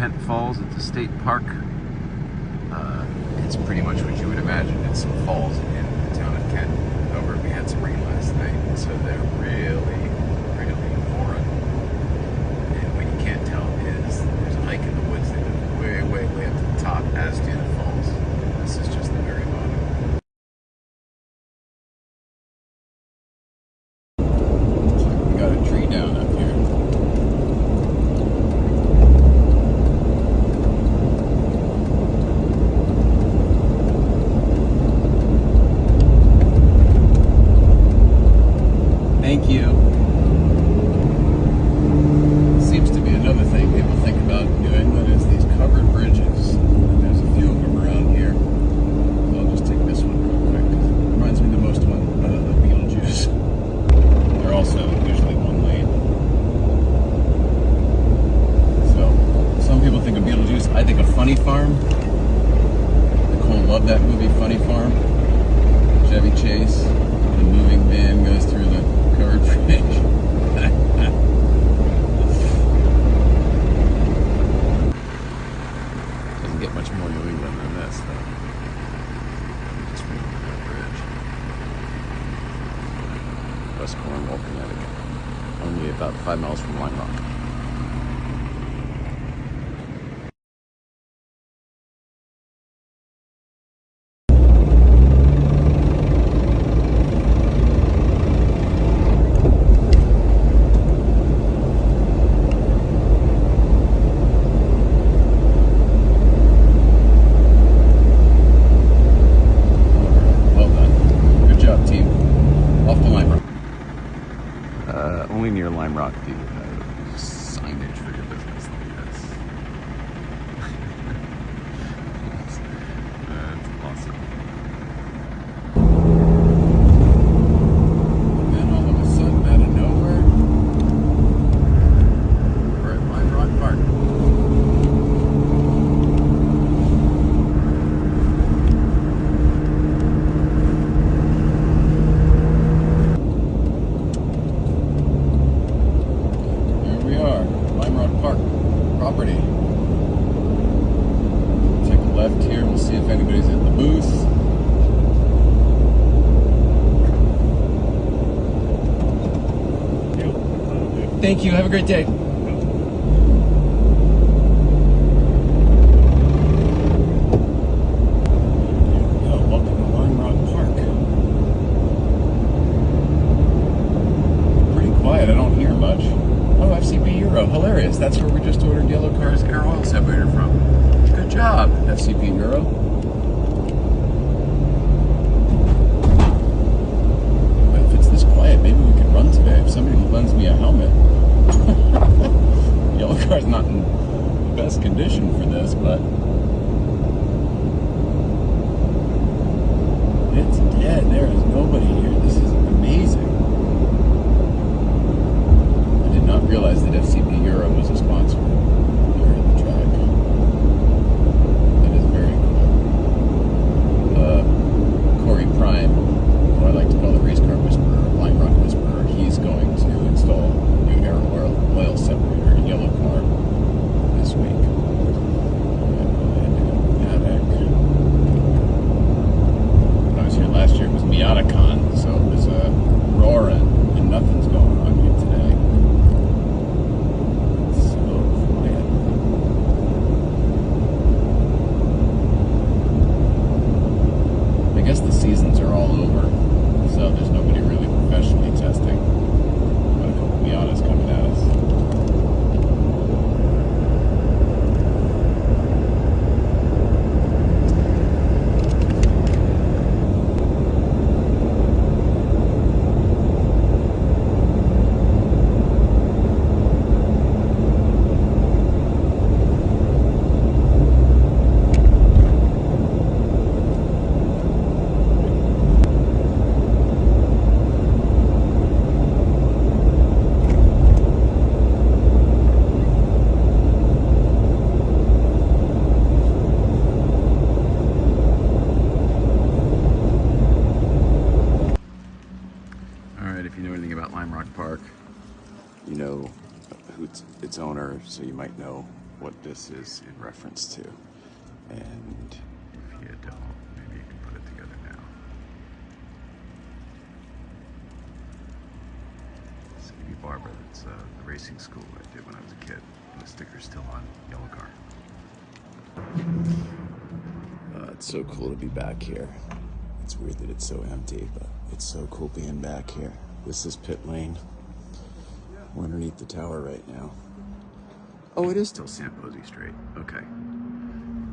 Kent Falls. It's a state park. It's pretty much what you would imagine. It's some falls in the town of Kent. However, we had some rain last night, so they're really, really foreign. And what you can't tell is there's a hike in the woods that goes way, way, way up to the top, as do the falls. This is just the very bottom. Looks like we got a tree down up here. Thank you. Seems to be another thing people think about New England is these covered bridges. And there's a few of them around here. So I'll just take this one real quick because it reminds me the most of Beetlejuice. They're also usually one lane. So some people think of Beetlejuice. I think of Funny Farm. Nicole loved that movie, Funny Farm. Chevy Chase. The moving van goes through the covered bridge. Doesn't get much more New England than this, though. Just remember that bridge. West Cornwall, Connecticut. Only about 5 miles from Lime Rock. Only near Lime Rock do you have signage for your business like this. That's awesome. And then all of a sudden, out of nowhere, we're at Lime Rock Park. Property. Take a left here, we'll see if anybody's in the booth. Thank you, have a great day. Welcome to Lime Rock Park. Pretty quiet, I don't hear much. Oh, FCP Euro, hilarious. That's where we just ordered Yellowcar's air oil separator from. Good job, FCP Euro. Well, if it's this quiet, maybe we could run today. If somebody lends me a helmet. Yellowcar's not in the best condition for this, but it's dead. There is nobody here. This is amazing. Not realize that FCP Euro was a sponsor here at the track. That is very cool. Corey Prime, who I like to call the race car whisperer, Lime Rock whisperer, he's going to install a new air oil separator in Yellowcar this week. When I was here last year, it was MiataCon, so it was roaring and nothing's going on here today. I guess the seasons are all over, so there's nobody really professionally testing. Got a couple Miatas coming at us. Lime Rock Park, you know who its owner, so you might know what this is in reference to. And if you don't, maybe you can put it together now. Ski Barber, that's the racing school I did when I was a kid. And the sticker's still on Yellowcar. It's so cool to be back here. It's weird that it's so empty, but it's so cool being back here. This is pit lane. We're underneath the tower right now. Oh, it is still Samposi Strait. Okay.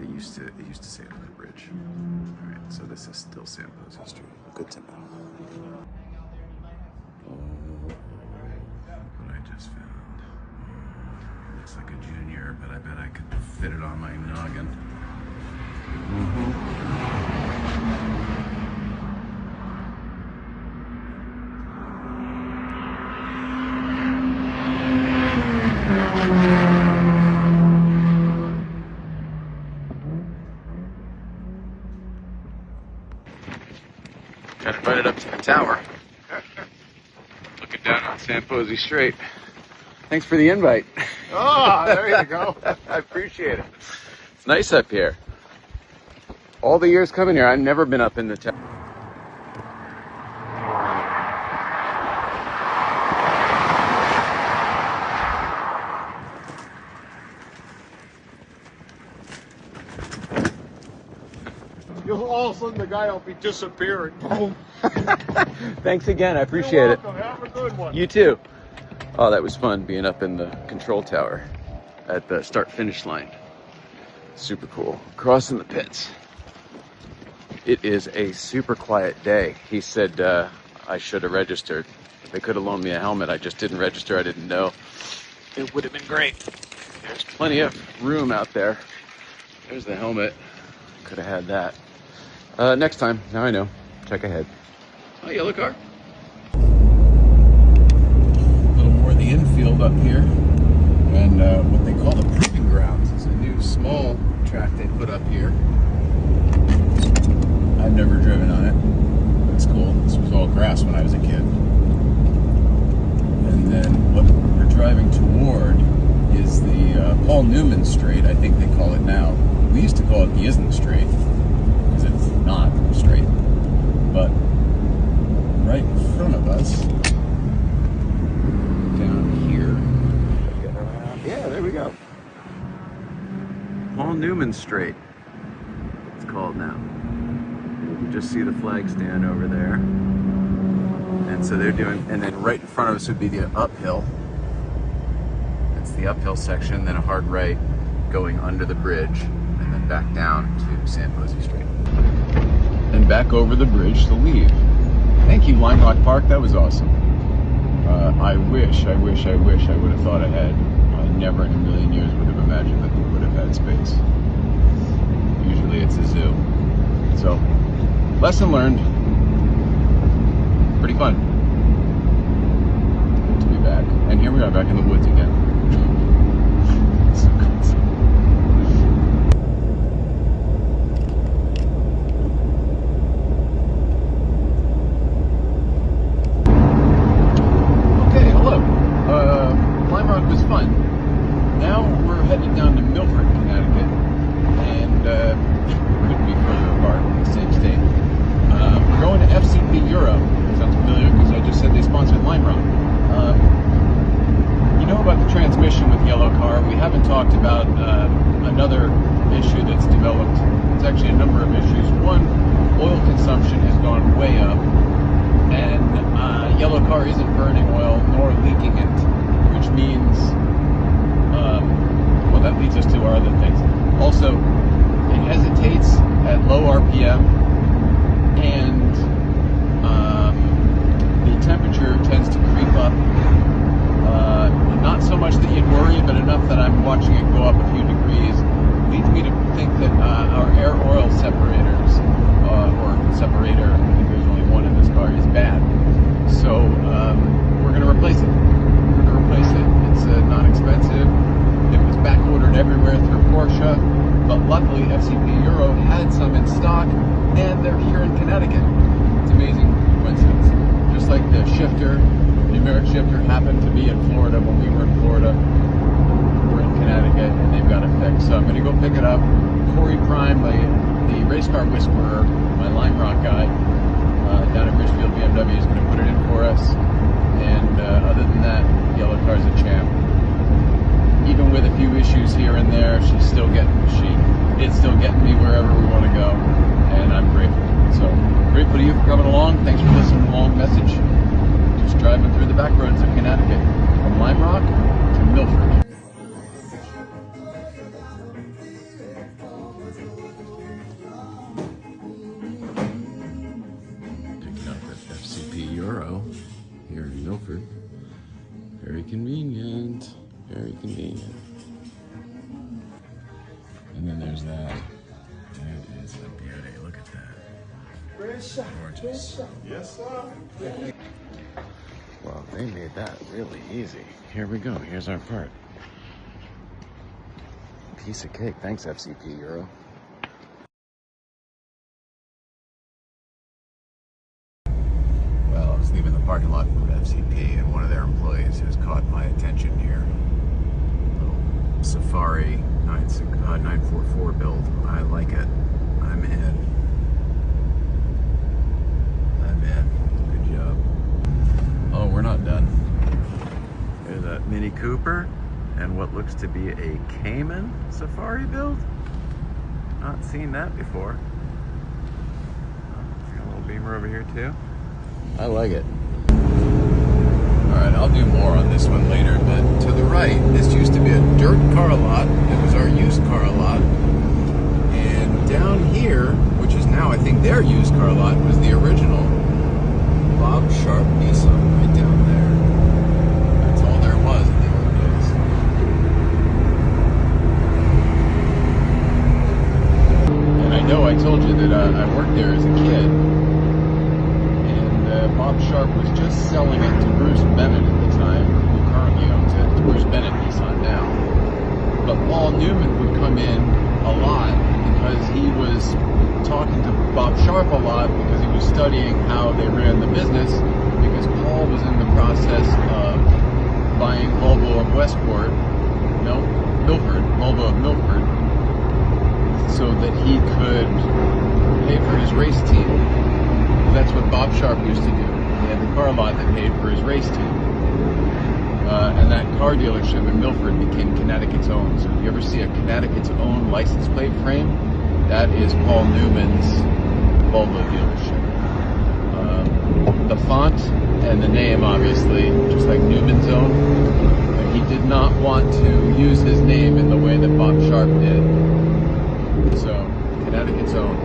It used to say it on the bridge. All right, so this is still Samposi Strait. Good to know. Oh, what I just found. Looks like a junior, but I bet I could fit it on my noggin. Got invited up to the tower. Looking down on Samposi Strait. Thanks for the invite. Oh, there you go. I appreciate it. It's nice up here. All the years coming here, I've never been up in the tower. All of a sudden the guy will be disappearing. Thanks again, I appreciate it. Have a good one. You too. Oh, that was fun being up in the control tower at the start-finish line. Super cool. Crossing the pits. It is a super quiet day. He said I should have registered. They could have loaned me a helmet. I just didn't register. I didn't know. It would have been great. There's plenty of room out there. There's the helmet. Could have had that. Next time. Now I know. Check ahead. Oh, Yellowcar. A little more of the infield up here. And what they call the proving grounds is a new small track they put up here. I've never driven on it. It's cool. This was all grass when I was a kid. And then what we're driving toward is the Paul Newman Strait, I think they call it now. We used to call it the Isn't Strait, because it's not straight. But right in front of us, down here, yeah, there we go. Paul Newman Strait, it's called now. You can just see the flag stand over there. And so they're doing, and then right in front of us would be the uphill. That's the uphill section, then a hard right going under the bridge, and then back down to Samposi Strait. And back over the bridge to leave. Thank you, Lime Rock Park, that was awesome. I wish I would have thought ahead. I never in a million years would have imagined that we would have had space. Usually it's a zoo. So, lesson learned. Pretty fun. Good to be back. And here we are back in the woods again. So cool. Okay, hello. Lime Rock was fun. Now we're headed down to Milford, Connecticut. And couldn't be further apart, the same state. We're going to FCP Euro. Sounds familiar because I just said they sponsored Lime Rock. You know about the transmission with Yellowcar. We haven't talked about another issue that's developed. It's actually a number of issues. One, oil consumption has gone way up, and Yellowcar isn't burning oil nor leaking it, which means, well, that leads us to our other things. Also, it hesitates at low RPM, and the temperature tends to creep up. Not so much that you'd worry, but enough that I'm watching it go up a few degrees. Leads me to think that our air oil separators, or separator, I think there's only one in this car, is bad. So we're going to replace it. It's not expensive. It was back ordered everywhere through Porsche, but luckily FCP Euro had some in stock, and they're here in Connecticut. It's amazing coincidence. Just like the shifter, the numeric shifter happened to be in Florida when we were in Florida. We're in Connecticut, and they've got go pick it up. Corey Prime, the race car whisperer, my Lime Rock guy, down at Ridgefield BMW is going to put it in for us. And other than that, Yellowcar's a champ. Even with a few issues here and there, it's still getting me wherever we want to go, and I'm grateful. So grateful to you for coming along. Thanks for listening to the long message. Just driving through the back roads of Connecticut, from Lime Rock to Milford. Picking up at FCP Euro here in Milford. Very convenient. Very convenient. And then there's that. That is a beauty. Look at that. Gorgeous. Yes, sir. Well, they made that really easy. Here we go. Here's our part. Piece of cake. Thanks, FCP Euro. Well, I was leaving the parking lot from FCP, and one of their employees has caught my attention here. Little Safari 944 build. I like it. I'm in. Good job. Oh, we're not done. There's a Mini Cooper and what looks to be a Cayman Safari build. Not seen that before. Oh, got a little Beamer over here too. I like it. Alright, I'll do more on this one later, but to the right, this used to be a dirt car lot. It was our used car lot. And down here, which is now I think their used car lot, was the original Bob Sharp Nissan right down there. That's all there was in the old days. And I know I told you that I worked there as a kid. Bob Sharp was just selling it to Bruce Bennett at the time, who currently owns it, to Bruce Bennett Nissan now. But Paul Newman would come in a lot because he was talking to Bob Sharp a lot because he was studying how they ran the business, because Paul was in the process of buying Volvo of Westport, Volvo of Milford, so that he could pay for his race team. That's what Bob Sharp used to do. He had the car lot that paid for his race team. And that car dealership in Milford became Connecticut's own. So if you ever see a Connecticut's own license plate frame, that is Paul Newman's Volvo dealership. The font and the name, obviously, just like Newman's own. But he did not want to use his name in the way that Bob Sharp did. So, Connecticut's own.